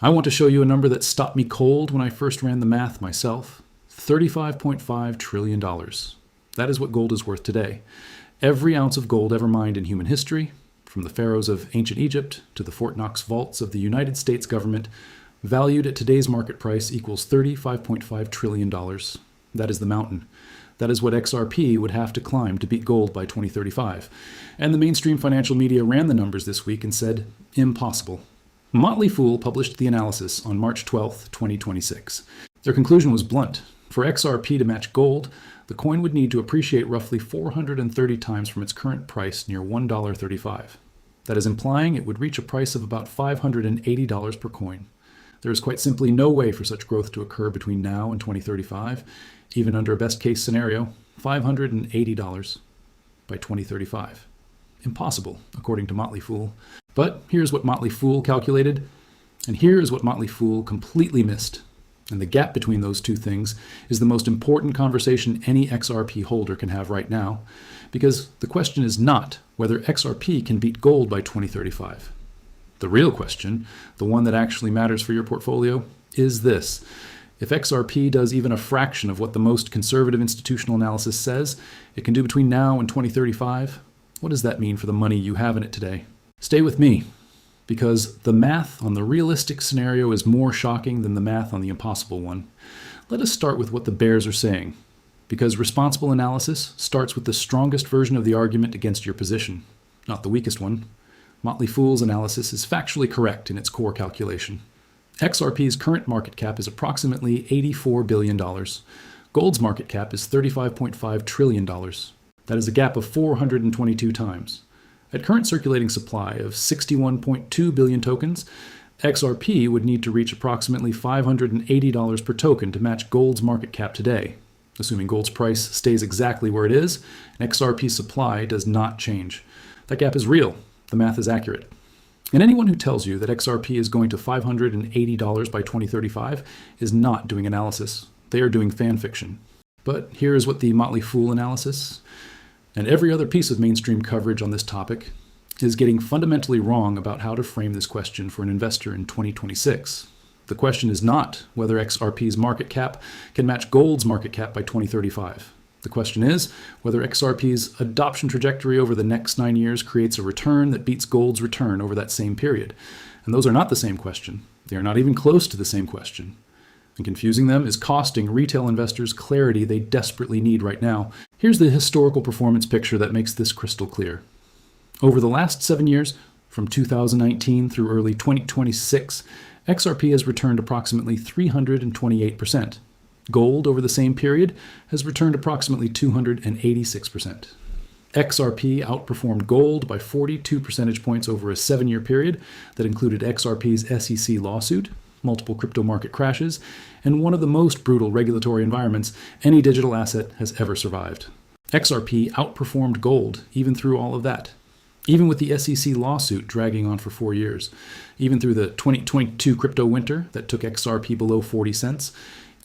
I want to show you a number that stopped me cold when I first ran the math myself. $35.5 trillion. That is what gold is worth today. Every ounce of gold ever mined in human history, from the pharaohs of ancient Egypt to the Fort Knox vaults of the United States government, valued at today's market price equals $35.5 trillion. That is the mountain. That is what XRP would have to climb to beat gold by 2035. And the mainstream financial media ran the numbers this week and said, impossible. Motley Fool published the analysis on March 12, 2026. Their conclusion was blunt. For XRP to match gold, the coin would need to appreciate roughly 430 times from its current price near $1.35. That is implying it would reach a price of about $580 per coin. There is quite simply no way for such growth to occur between now and 2035, even under a best-case scenario, $580 by 2035. Impossible, according to Motley Fool. But here's what Motley Fool calculated, and here's what Motley Fool completely missed. And the gap between those two things is the most important conversation any XRP holder can have right now, because the question is not whether XRP can beat gold by 2035. The real question, the one that actually matters for your portfolio, is this. If XRP does even a fraction of what the most conservative institutional analysis says it can do between now and 2035, what does that mean for the money you have in it today? Stay with me, because the math on the realistic scenario is more shocking than the math on the impossible one. Let us start with what the bears are saying, because responsible analysis starts with the strongest version of the argument against your position, not the weakest one. Motley Fool's analysis is factually correct in its core calculation. XRP's current market cap is approximately $84 billion. Gold's market cap is $35.5 trillion. That is a gap of 422 times. At current circulating supply of 61.2 billion tokens, XRP would need to reach approximately $580 per token to match gold's market cap today. Assuming gold's price stays exactly where it is, and XRP's supply does not change. That gap is real. The math is accurate. And anyone who tells you that XRP is going to $580 by 2035 is not doing analysis. They are doing fan fiction. But here is what the Motley Fool analysis, and every other piece of mainstream coverage on this topic, is getting fundamentally wrong about how to frame this question for an investor in 2026. The question is not whether XRP's market cap can match gold's market cap by 2035. The question is whether XRP's adoption trajectory over the next 9 years creates a return that beats gold's return over that same period. And those are not the same question. They are not even close to the same question. And confusing them is costing retail investors clarity they desperately need right now. Here's the historical performance picture that makes this crystal clear. Over the last 7 years, from 2019 through early 2026, XRP has returned approximately 328%. Gold over the same period has returned approximately 286%. XRP outperformed gold by 42 percentage points over a 7-year period that included XRP's SEC lawsuit, multiple crypto market crashes, and one of the most brutal regulatory environments any digital asset has ever survived. XRP outperformed gold even through all of that. Even with the SEC lawsuit dragging on for 4 years. Even through the 2022 crypto winter that took XRP below 40 cents.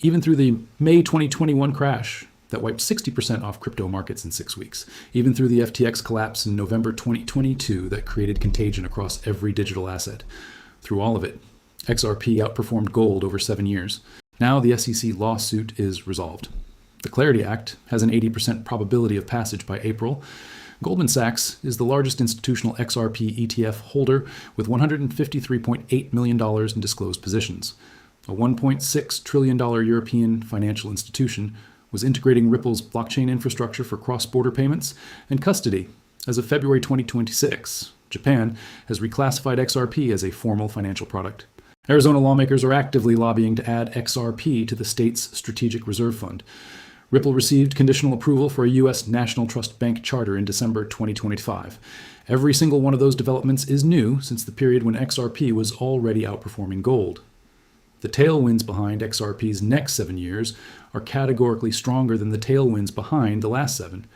Even through the May 2021 crash that wiped 60% off crypto markets in 6 weeks. Even through the FTX collapse in November 2022 that created contagion across every digital asset. Through all of it, XRP outperformed gold over 7 years. Now the SEC lawsuit is resolved. The Clarity Act has an 80% probability of passage by April. Goldman Sachs is the largest institutional XRP ETF holder with $153.8 million in disclosed positions. A $1.6 trillion European financial institution was integrating Ripple's blockchain infrastructure for cross-border payments and custody. As of February 2026, Japan has reclassified XRP as a formal financial product. Arizona lawmakers are actively lobbying to add XRP to the state's Strategic Reserve Fund. Ripple received conditional approval for a U.S. National Trust Bank charter in December 2025. Every single one of those developments is new since the period when XRP was already outperforming gold. The tailwinds behind XRP's next 7 years are categorically stronger than the tailwinds behind the last 7,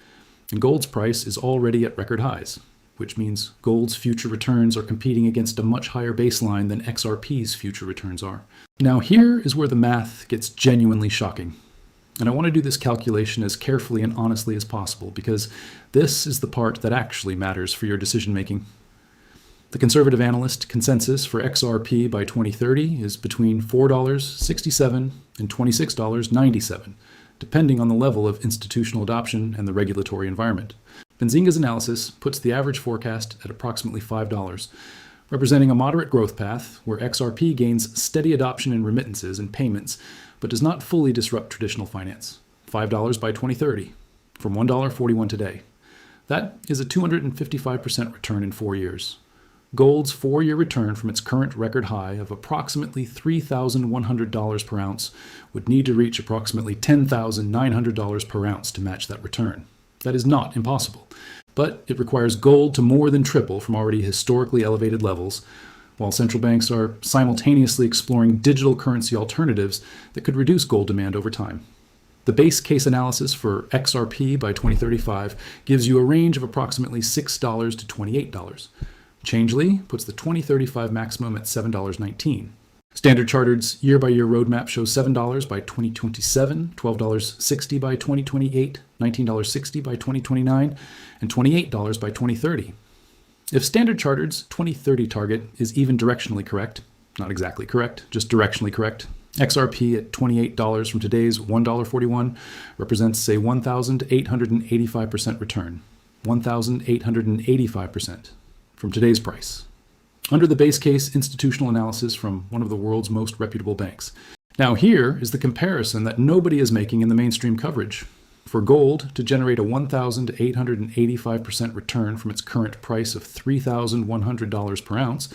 and gold's price is already at record highs, which means gold's future returns are competing against a much higher baseline than XRP's future returns are. Now here is where the math gets genuinely shocking. And I want to do this calculation as carefully and honestly as possible because this is the part that actually matters for your decision making. The conservative analyst consensus for XRP by 2030 is between $4.67 and $26.97, depending on the level of institutional adoption and the regulatory environment. Benzinga's analysis puts the average forecast at approximately $5, representing a moderate growth path where XRP gains steady adoption in remittances and payments, but does not fully disrupt traditional finance. $5 by 2030, from $1.41 today. That is a 255% return in 4 years. Gold's 4-year return from its current record high of approximately $3,100 per ounce would need to reach approximately $10,900 per ounce to match that return. That is not impossible, but it requires gold to more than triple from already historically elevated levels, while central banks are simultaneously exploring digital currency alternatives that could reduce gold demand over time. The base case analysis for XRP by 2035 gives you a range of approximately $6 to $28. Changely puts the 2035 maximum at $7.19. Standard Chartered's year-by-year roadmap shows $7 by 2027, $12.60 by 2028, $19.60 by 2029, and $28 by 2030. If Standard Chartered's 2030 target is even directionally correct, not exactly correct, just directionally correct, XRP at $28 from today's $1.41 represents a 1,885% return. 1,885% from today's price, under the base case institutional analysis from one of the world's most reputable banks. Now here is the comparison that nobody is making in the mainstream coverage. For gold to generate a 1,885% return from its current price of $3,100 per ounce,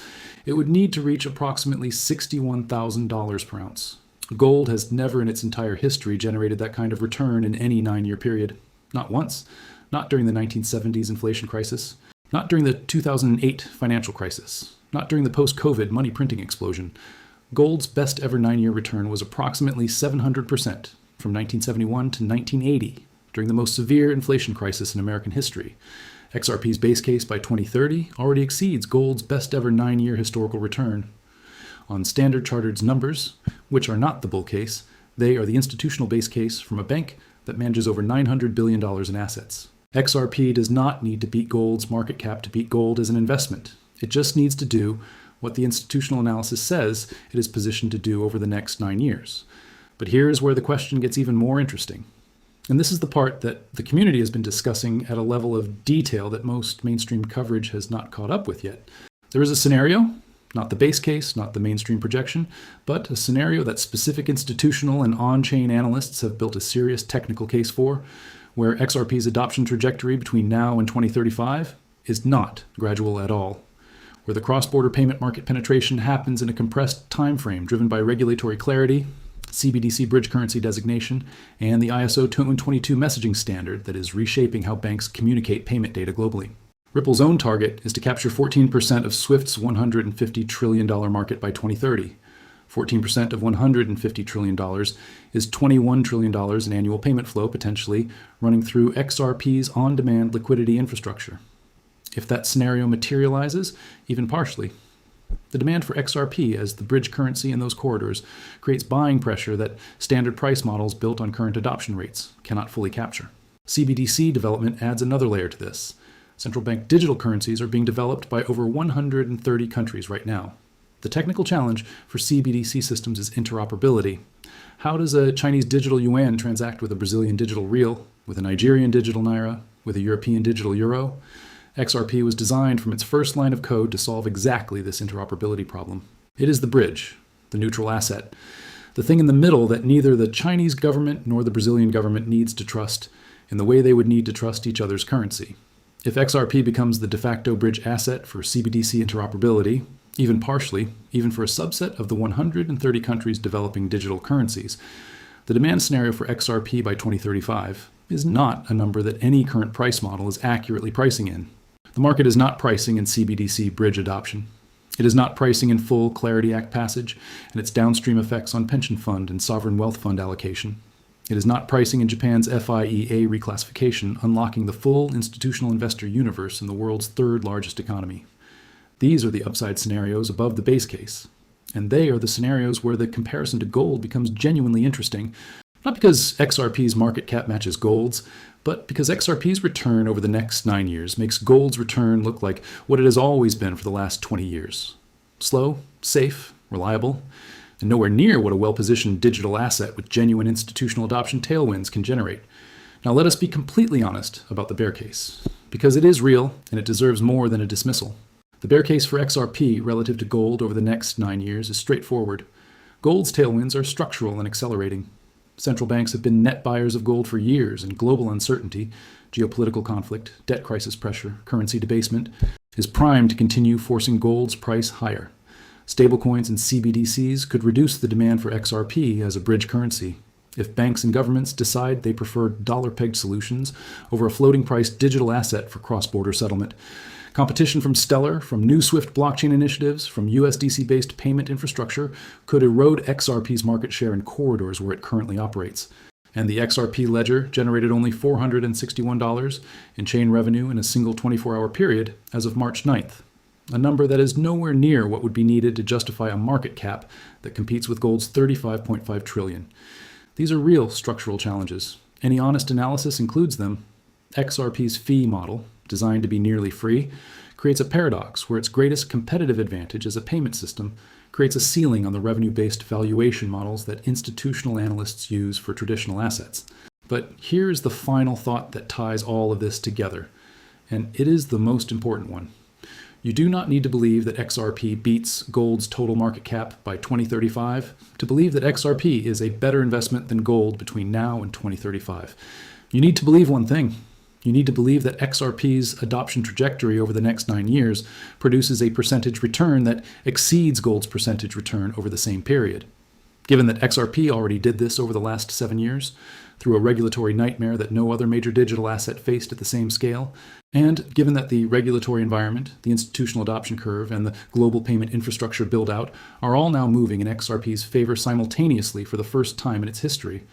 it would need to reach approximately $61,000 per ounce. Gold has never in its entire history generated that kind of return in any 9-year period. Not once. Not during the 1970s inflation crisis. Not during the 2008 financial crisis. Not during the post-COVID money printing explosion. Gold's best ever 9-year return was approximately 700% from 1971 to 1980, during the most severe inflation crisis in American history. XRP's base case by 2030 already exceeds gold's best ever 9-year historical return. On Standard Chartered's numbers, which are not the bull case, they are the institutional base case from a bank that manages over $900 billion in assets. XRP does not need to beat gold's market cap to beat gold as an investment. It just needs to do what the institutional analysis says it is positioned to do over the next 9 years. But here is where the question gets even more interesting. And this is the part that the community has been discussing at a level of detail that most mainstream coverage has not caught up with yet. There is a scenario, not the base case, not the mainstream projection, but a scenario that specific institutional and on-chain analysts have built a serious technical case for, where XRP's adoption trajectory between now and 2035 is not gradual at all, where the cross-border payment market penetration happens in a compressed time frame driven by regulatory clarity, CBDC bridge currency designation, and the ISO 20022 messaging standard that is reshaping how banks communicate payment data globally. Ripple's own target is to capture 14% of SWIFT's $150 trillion market by 2030. 14% of $150 trillion is $21 trillion in annual payment flow, potentially running through XRP's on-demand liquidity infrastructure. If that scenario materializes, even partially, the demand for XRP as the bridge currency in those corridors creates buying pressure that standard price models built on current adoption rates cannot fully capture. CBDC development adds another layer to this. Central bank digital currencies are being developed by over 130 countries right now. The technical challenge for CBDC systems is interoperability. How does a Chinese digital yuan transact with a Brazilian digital real, with a Nigerian digital naira, with a European digital euro? XRP was designed from its first line of code to solve exactly this interoperability problem. It is the bridge, the neutral asset, the thing in the middle that neither the Chinese government nor the Brazilian government needs to trust in the way they would need to trust each other's currency. If XRP becomes the de facto bridge asset for CBDC interoperability, even partially, even for a subset of the 130 countries developing digital currencies, the demand scenario for XRP by 2035 is not a number that any current price model is accurately pricing in. The market is not pricing in CBDC bridge adoption. It is not pricing in full Clarity Act passage and its downstream effects on pension fund and sovereign wealth fund allocation. It is not pricing in Japan's FIEA reclassification, unlocking the full institutional investor universe in the world's third largest economy. These are the upside scenarios above the base case, and they are the scenarios where the comparison to gold becomes genuinely interesting, Not because XRP's market cap matches gold's, but because XRP's return over the next 9 years makes gold's return look like what it has always been for the last 20 years. Slow, safe, reliable, and nowhere near what a well-positioned digital asset with genuine institutional adoption tailwinds can generate. Now let us be completely honest about the bear case, because it is real and it deserves more than a dismissal. The bear case for XRP relative to gold over the next 9 years is straightforward. Gold's tailwinds are structural and accelerating. Central banks have been net buyers of gold for years, and global uncertainty, geopolitical conflict, debt crisis pressure, currency debasement, is primed to continue forcing gold's price higher. Stablecoins and CBDCs could reduce the demand for XRP as a bridge currency. If banks and governments decide they prefer dollar-pegged solutions over a floating-price digital asset for cross-border settlement, competition from Stellar, from new Swift blockchain initiatives, from USDC-based payment infrastructure could erode XRP's market share in corridors where it currently operates. And the XRP ledger generated only $461 in chain revenue in a single 24-hour period as of March 9th, a number that is nowhere near what would be needed to justify a market cap that competes with gold's $35.5 trillion. These are real structural challenges. Any honest analysis includes them. XRP's fee model, designed to be nearly free, creates a paradox where its greatest competitive advantage as a payment system creates a ceiling on the revenue-based valuation models that institutional analysts use for traditional assets. But here is the final thought that ties all of this together, and it is the most important one. You do not need to believe that XRP beats gold's total market cap by 2035 to believe that XRP is a better investment than gold between now and 2035. You need to believe one thing. You need to believe that XRP's adoption trajectory over the next 9 years produces a percentage return that exceeds gold's percentage return over the same period. Given that XRP already did this over the last 7 years, through a regulatory nightmare that no other major digital asset faced at the same scale, and given that the regulatory environment, the institutional adoption curve, and the global payment infrastructure build-out are all now moving in XRP's favor simultaneously for the first time in its history,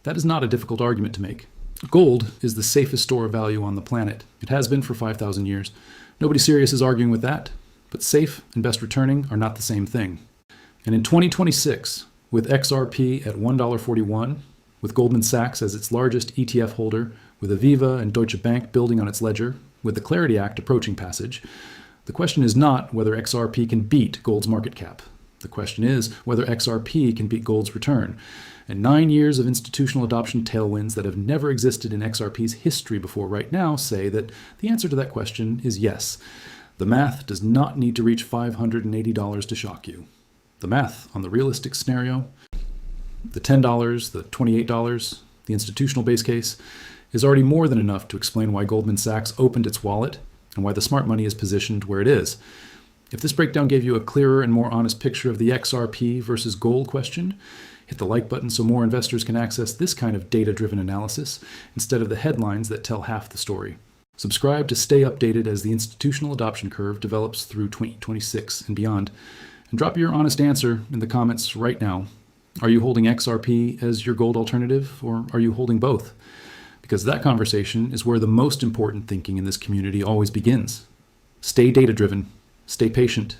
that is not a difficult argument to make. Gold is the safest store of value on the planet. It has been for 5,000 years. Nobody serious is arguing with that, but safe and best returning are not the same thing. And in 2026, with XRP at $1.41, with Goldman Sachs as its largest ETF holder, with Aviva and Deutsche Bank building on its ledger, with the Clarity Act approaching passage, the question is not whether XRP can beat gold's market cap. The question is whether XRP can beat gold's return. And 9 years of institutional adoption tailwinds that have never existed in XRP's history before right now say that the answer to that question is yes. The math does not need to reach $580 to shock you. The math on the realistic scenario, the $10, the $28, the institutional base case, is already more than enough to explain why Goldman Sachs opened its wallet and why the smart money is positioned where it is. If this breakdown gave you a clearer and more honest picture of the XRP versus gold question, hit the like button so more investors can access this kind of data-driven analysis instead of the headlines that tell half the story. Subscribe to stay updated as the institutional adoption curve develops through 2026 and beyond. And drop your honest answer in the comments right now. Are you holding XRP as your gold alternative, or are you holding both? Because that conversation is where the most important thinking in this community always begins. Stay data-driven. Stay patient.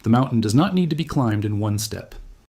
The mountain does not need to be climbed in one step.